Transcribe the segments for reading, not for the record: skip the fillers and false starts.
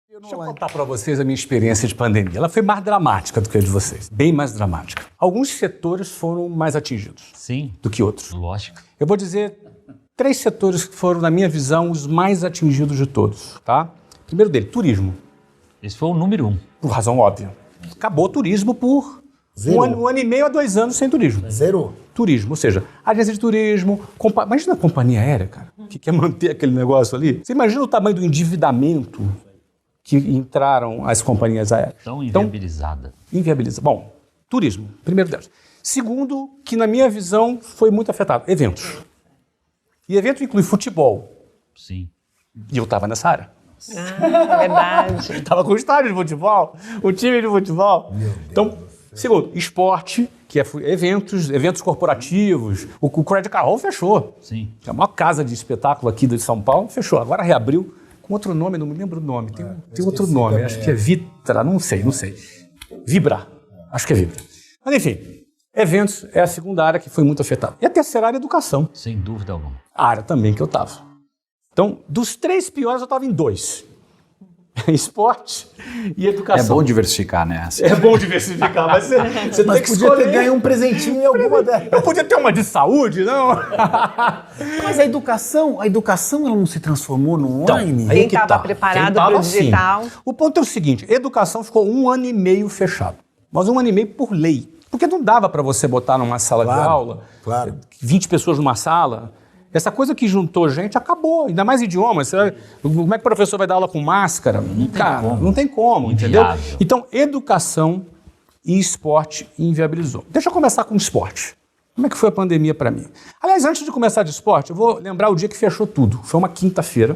Deixa eu contar para vocês a minha experiência de pandemia. Ela foi mais dramática do que a de vocês. Bem mais dramática. Alguns setores foram mais atingidos. Sim. Do que outros. Lógico. Eu vou dizer 3 setores que foram, na minha visão, os mais atingidos de todos. Tá? Primeiro dele, turismo. Esse foi o número 1. Por razão óbvia. Acabou o turismo por um ano e meio a 2 anos sem turismo. Zero. Turismo, ou seja, agência de turismo, imagina a companhia aérea, cara, que quer manter aquele negócio ali. Você imagina o tamanho do endividamento que entraram as companhias aéreas. Tão inviabilizada. Inviabiliza. Bom, turismo, primeiro deles. Segundo, que na minha visão foi muito afetado, eventos. E evento inclui futebol. Sim. E eu estava nessa área. Ah, verdade. Estava com o estádio de futebol, o time de futebol. Então, segundo, esporte, que é eventos corporativos. O Credit Card Hall fechou. Sim. A maior casa de espetáculo aqui de São Paulo fechou. Agora reabriu com outro nome, não me lembro o nome. Tem outro nome, também, acho que é Vitra, não sei. Vibra, acho que é Vibra. Mas enfim, eventos é a segunda área que foi muito afetada. E a terceira área é educação. Sem dúvida alguma. A área também que eu estava. Então, dos 3 piores, eu estava em 2. Esporte e educação. É bom diversificar, né? Assim. É bom diversificar, mas você tem que podia escolher. ter ganho um presentinho em alguma delas. Eu podia ter uma de saúde, não? Mas a educação ela não se transformou no online? Quem estava preparado para o digital? Sim. O ponto é o seguinte, educação ficou 1 ano e meio fechado. Mas 1 ano e meio por lei. Porque não dava para você botar numa sala de aula, 20 pessoas numa sala. Essa coisa que juntou gente acabou, ainda mais idiomas. Como é que o professor vai dar aula com máscara? Não tem como, entendeu? Então, educação e esporte inviabilizou. Deixa eu começar com esporte. Como é que foi a pandemia para mim? Aliás, antes de começar de esporte, eu vou lembrar o dia que fechou tudo. Foi uma quinta-feira.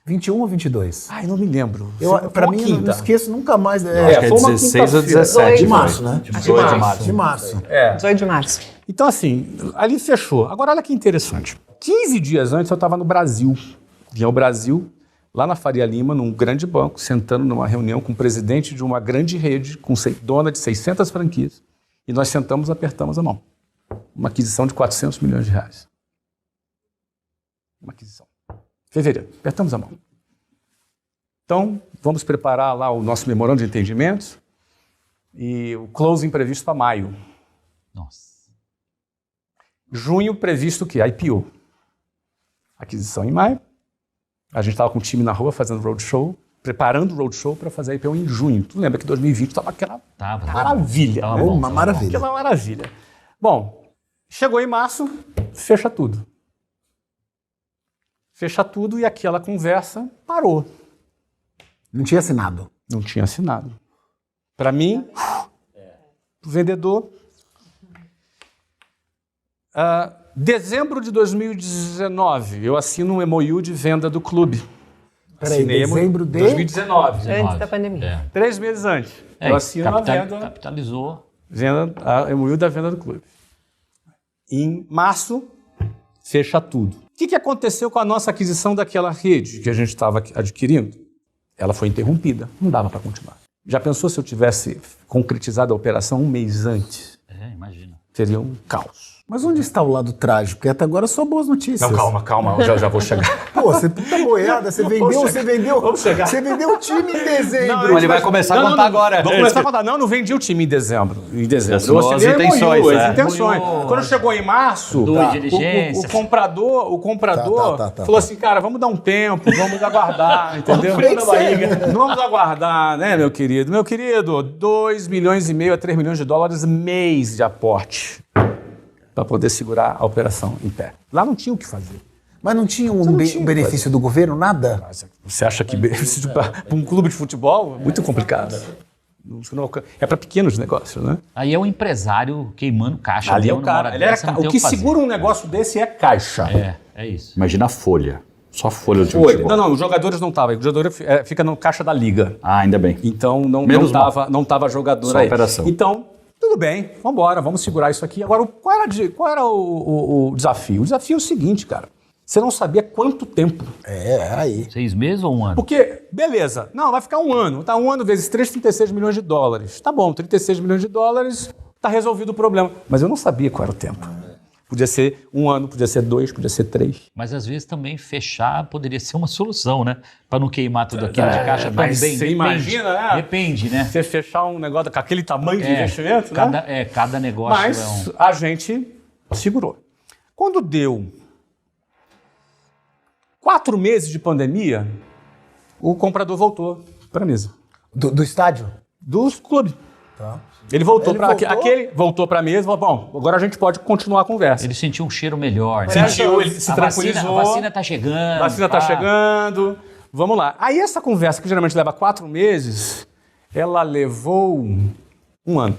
21 ou 22? Ai, não me lembro. Para mim, eu não esqueço nunca mais. Acho que é 16 ou 17. De março, né? 18 de março. De março. 18 de março. Então, assim, ali fechou. Agora, olha que interessante. 15 dias antes, eu estava no Brasil. Vim ao Brasil, lá na Faria Lima, num grande banco, sentando numa reunião com o presidente de uma grande rede, dona de 600 franquias. E nós sentamos e apertamos a mão. Uma aquisição de 400 milhões de reais. Uma aquisição. Fevereiro, apertamos a mão. Então, vamos preparar lá o nosso memorando de entendimentos e o closing previsto para maio. Nossa. Junho previsto o quê? IPO. Aquisição em maio. A gente estava com o time na rua fazendo roadshow, preparando o roadshow para fazer a IPO em junho. Tu lembra que 2020 estava aquela maravilha. Tava né? bom, uma maravilha. Aquela maravilha. Bom, chegou em março, fecha tudo. Fecha tudo e aquela conversa parou. Não tinha assinado. Não tinha assinado. Para mim, o vendedor... dezembro de 2019, eu assino um MOU de venda do clube. Peraí, dezembro de... 2019. Antes da pandemia. 3 meses antes. Eu assino a venda... Capitalizou. A MOU da venda do clube. Em março, fecha tudo. O que aconteceu com a nossa aquisição daquela rede que a gente estava adquirindo? Ela foi interrompida. Não dava para continuar. Já pensou se eu tivesse concretizado a operação 1 mês antes? Imagina. Seria um caos. Mas onde está o lado trágico? Porque até agora só boas notícias. Não, calma, eu já vou chegar. Pô, você puta boiada, você vendeu. Vamos chegar. Você vendeu o time em dezembro. Não, ele vai começar a contar agora. Vamos começar a contar. Não vendi o time em dezembro. As intenções. Quando chegou em março, o comprador falou assim, cara, vamos dar um tempo, vamos aguardar, entendeu? Vamos aguardar, né, meu querido? Meu querido, 2,5 milhões a 3 milhões de dólares mês de aporte para poder segurar a operação em pé. Lá não tinha o que fazer. Mas não tinha um benefício do governo, nada? Você acha que benefício para um clube de futebol é muito complicado? É para pequenos negócios, né? Aí é o empresário queimando caixa. Ali é o cara. O que segura um negócio desse é caixa. É isso. Imagina a folha. Só a folha do time de futebol. Não, os jogadores não estavam. O jogador fica no caixa da liga. Ah, ainda bem. Então não estava jogador só aí. Operação. Então, tudo bem, vamos embora, vamos segurar isso aqui. Agora, qual era o desafio? O desafio é o seguinte, cara. Você não sabia quanto tempo. Aí. 6 meses ou 1 ano? Porque, beleza, não, vai ficar 1 ano. Tá, 1 ano vezes 3, 36 milhões de dólares. Tá bom, 36 milhões de dólares, tá resolvido o problema. Mas eu não sabia qual era o tempo. Podia ser 1 ano, podia ser 2, podia ser 3. Mas às vezes também fechar poderia ser uma solução, né? Para não queimar tudo aquilo de caixa mas também. você imagina, né? Depende, né? Você fechar um negócio com aquele tamanho de investimento, né? Cada negócio Mas a gente segurou. Quando deu 4 meses de pandemia, o comprador voltou para a mesa. Do estádio? Dos clubes. Tá. Ele voltou Ele para voltou? aquele, voltou para a mesa e falou: bom, agora a gente pode continuar a conversa. Ele sentiu um cheiro melhor. Sentiu, ele se A tranquilizou. vacina tá chegando. A vacina está chegando. Vamos lá. Aí essa conversa, que geralmente leva 4 meses, ela levou 1 ano.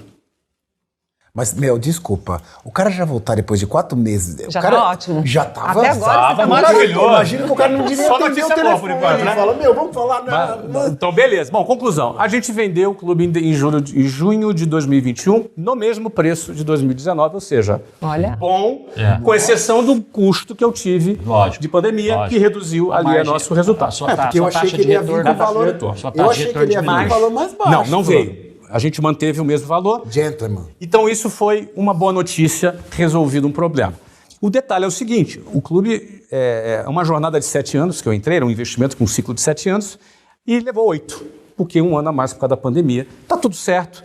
Mas, desculpa. O cara já voltar depois de 4 meses. Já o cara tá ótimo. Já tava. Até agora você tá maravilhoso. Imagina que o cara não devia Só atender notícia o boa telefone. por enquanto, né? Fala, vamos falar. Então, beleza. Bom, conclusão. A gente vendeu o clube em junho de 2021 no mesmo preço de 2019, ou seja, Olha. bom, com exceção do custo que eu tive Lógico. de pandemia, Lógico. que reduziu ali margem- o nosso resultado. Porque eu achei que ele ia vir com valor. Eu achei que ele ia vir com valor mais baixo. Não veio. A gente manteve o mesmo valor. Gentleman. Então isso foi uma boa notícia, resolvido um problema. O detalhe é o seguinte, o clube é uma jornada de 7 anos que eu entrei, era um investimento com um ciclo de 7 anos, e levou 8, porque 1 ano a mais por causa da pandemia. Tá tudo certo,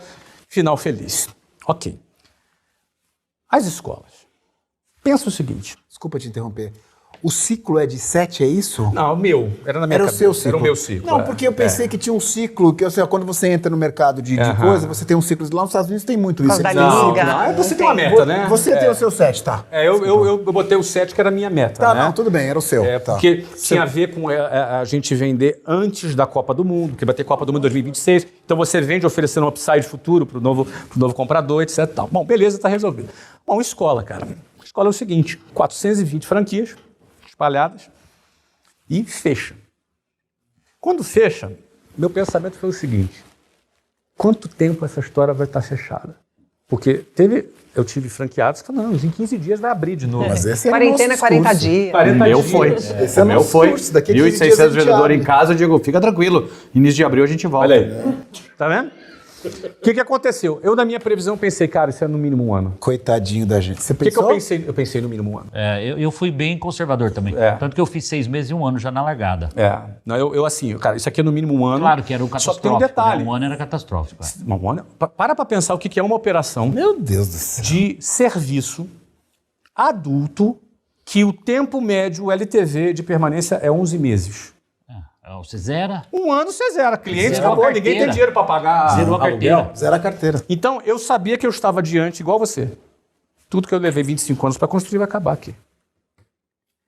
final feliz. Ok. As escolas. Pensa o seguinte. Desculpa te interromper. O ciclo é de 7, é isso? Não, era na minha Era o cabeça. seu ciclo. Era o meu ciclo. Não, porque eu pensei que tinha um ciclo, que quando você entra no mercado de coisa, você tem um ciclo. Lá nos Estados Unidos tem muito isso. Por causa Eles da têm um liga. ciclo. Não, você tem uma meta, né? Você tem o seu 7, tá? Eu botei o 7, que era a minha meta. Tá, né? não, tudo bem, era o seu. Tá. Porque tinha a ver com a gente vender antes da Copa do Mundo, porque vai ter Copa do Mundo em 2026. Então você vende oferecendo um upside futuro para o novo comprador, etc. Tal. Bom, beleza, está resolvido. Bom, escola, cara. A escola é o seguinte, 420 franquias espalhadas e fecha. Quando fecha, meu pensamento foi o seguinte: quanto tempo essa história vai estar fechada? Porque eu tive franqueados que falaram, em 15 dias vai abrir de novo. Mas esse é Quarentena é 40 dias. 40 O meu dias. foi. Esse é O meu nosso foi. curso, daqui a 15 dias a 1.600 gente vendedores abre. em casa, eu digo, fica tranquilo. Início de abril a gente volta. Olha aí. Tá vendo? O que aconteceu? Eu, na minha previsão, pensei, cara, isso é no mínimo 1 ano. Coitadinho da gente. Você O que pensou? eu pensei? Eu pensei no mínimo 1 ano. Eu fui bem conservador também. Tanto que eu fiz 6 meses e 1 ano já na largada. Não, eu assim, cara, isso aqui é no mínimo 1 ano. Claro que era o Só catastrófico. que tem um detalhe. Né? 1 ano era catastrófico. Um ano, para pensar o que é uma operação Meu Deus do céu. de serviço adulto que o tempo médio LTV de permanência é 11 meses. Você zera, 1 ano você zera. Cliente Zerou a acabou, ninguém tem carteira. dinheiro para pagar Zerou a aluguel. carteira. Zero a carteira. Então, eu sabia que eu estava diante, igual você. Tudo que eu levei 25 anos para construir vai acabar aqui.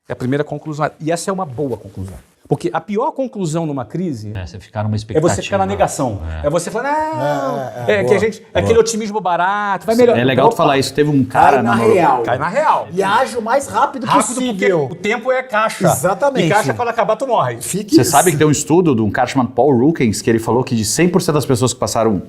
É a primeira conclusão. E essa é uma boa conclusão. Porque a pior conclusão numa crise você ficar numa é expectativa. você ficar na negação. É você falar, não, boa, aquele otimismo barato, vai melhorar. É legal tu falar isso. Teve um cara na namorou- real. Cai na real. E age o mais rápido Rápido porque possível. o tempo é caixa. Exatamente. E caixa, quando acabar, tu morre. Fique Você sabe que tem um estudo de um cara chamado Paul Rukens, que ele falou que de 100% das pessoas que passaram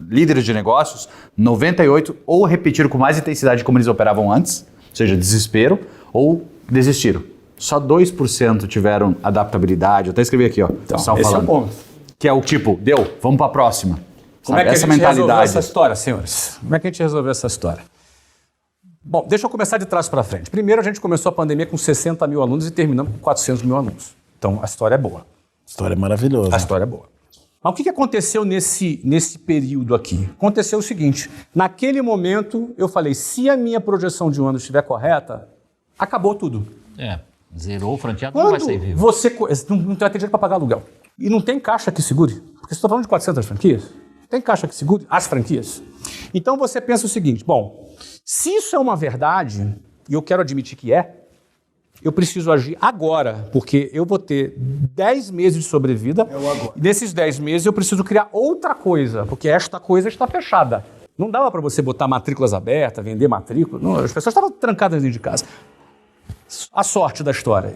líderes de negócios, 98 ou repetiram com mais intensidade como eles operavam antes, ou seja, desespero, ou desistiram. Só 2% tiveram adaptabilidade. Eu até escrevi aqui, ó. Então, estavam esse é o falando. ponto. Que é o tipo, deu, vamos pra próxima. Como é que Essa a gente resolveu mentalidade. essa história, senhores? Como é que a gente resolveu essa história? Bom, deixa eu começar de trás para frente. Primeiro, a gente começou a pandemia com 60 mil alunos e terminamos com 400 mil alunos. Então, a história é boa. História maravilhosa. A história é boa. Mas o que aconteceu nesse período aqui? Aconteceu o seguinte, naquele momento eu falei, se a minha projeção de 1 ano estiver correta, acabou tudo. Zerou o franqueado, não vai sair Quando vivo. você não vai ter dinheiro para pagar aluguel e não tem caixa que segure, porque você está falando de 400 franquias, tem caixa que segure as franquias. Então você pensa o seguinte, bom, se isso é uma verdade, e eu quero admitir que é, eu preciso agir agora, porque eu vou ter 10 meses de sobrevida. E nesses 10 meses eu preciso criar outra coisa, porque esta coisa está fechada. Não dava para você botar matrículas abertas, vender matrícula. Não, as pessoas estavam trancadas dentro de casa. A sorte da história.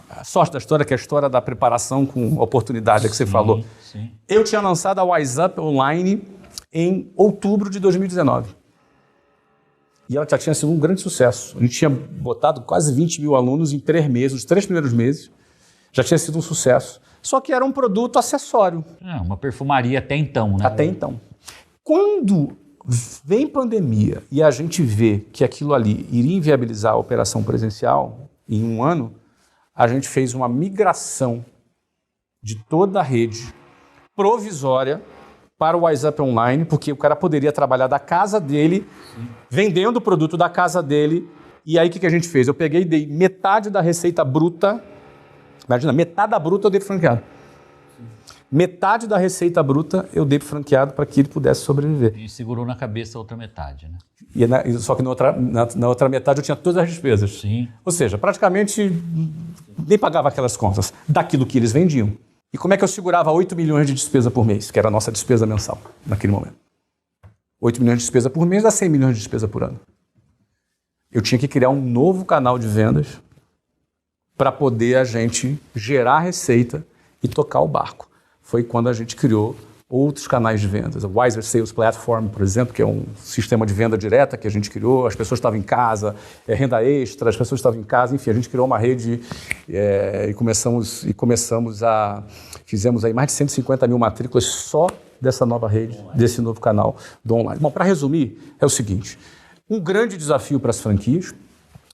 A sorte da história, que é a história da preparação com oportunidade que você falou. Sim. Eu tinha lançado a WiseUp Online em outubro de 2019. E ela já tinha sido um grande sucesso. A gente tinha botado quase 20 mil alunos em 3 meses, os 3 primeiros meses. Já tinha sido um sucesso. Só que era um produto acessório. Uma perfumaria até então, né? Até então. Quando Vem pandemia e a gente vê que aquilo ali iria inviabilizar a operação presencial em um ano, a gente fez uma migração de toda a rede provisória para o WhatsApp Online, porque o cara poderia trabalhar da casa dele, vendendo o produto da casa dele. E aí o que a gente fez? Eu peguei e dei metade da receita bruta, imagina, metade da bruta eu dei para o franqueado. Metade da receita bruta eu dei para o franqueado para que ele pudesse sobreviver. E segurou na cabeça a outra metade, né? Só que na outra metade eu tinha todas as despesas. Sim. Ou seja, praticamente nem pagava aquelas contas daquilo que eles vendiam. E como é que eu segurava 8 milhões de despesa por mês, que era a nossa despesa mensal naquele momento? 8 milhões de despesa por mês dá 100 milhões de despesa por ano. Eu tinha que criar um novo canal de vendas para poder a gente gerar receita e tocar o barco. Foi quando a gente criou outros canais de vendas. O Wiser Sales Platform, por exemplo, que é um sistema de venda direta que a gente criou. As pessoas estavam em casa, renda extra, as pessoas estavam em casa. Enfim, a gente criou uma rede e começamos a... Fizemos aí mais de 150 mil matrículas só dessa nova rede, desse novo canal do online. Bom, para resumir, é o seguinte. Um grande desafio para as franquias.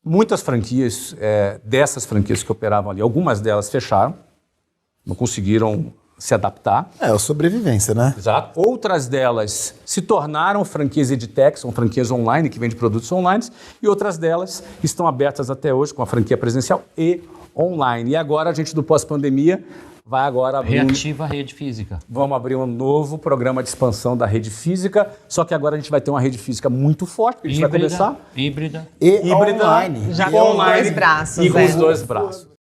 Muitas franquias, dessas franquias que operavam ali, algumas delas fecharam, não conseguiram se adaptar. É a sobrevivência, né? Exato. Outras delas se tornaram franquias edtech, são franquias online que vendem produtos online, e outras delas estão abertas até hoje com a franquia presencial e online. E agora a gente do pós-pandemia vai agora abrir... Reativa a rede física. Vamos abrir um novo programa de expansão da rede física, só que agora a gente vai ter uma rede física muito forte, que a gente vai começar... Híbrida. E Híbrida, online. Já e com online, dois braços. e com os dois braços.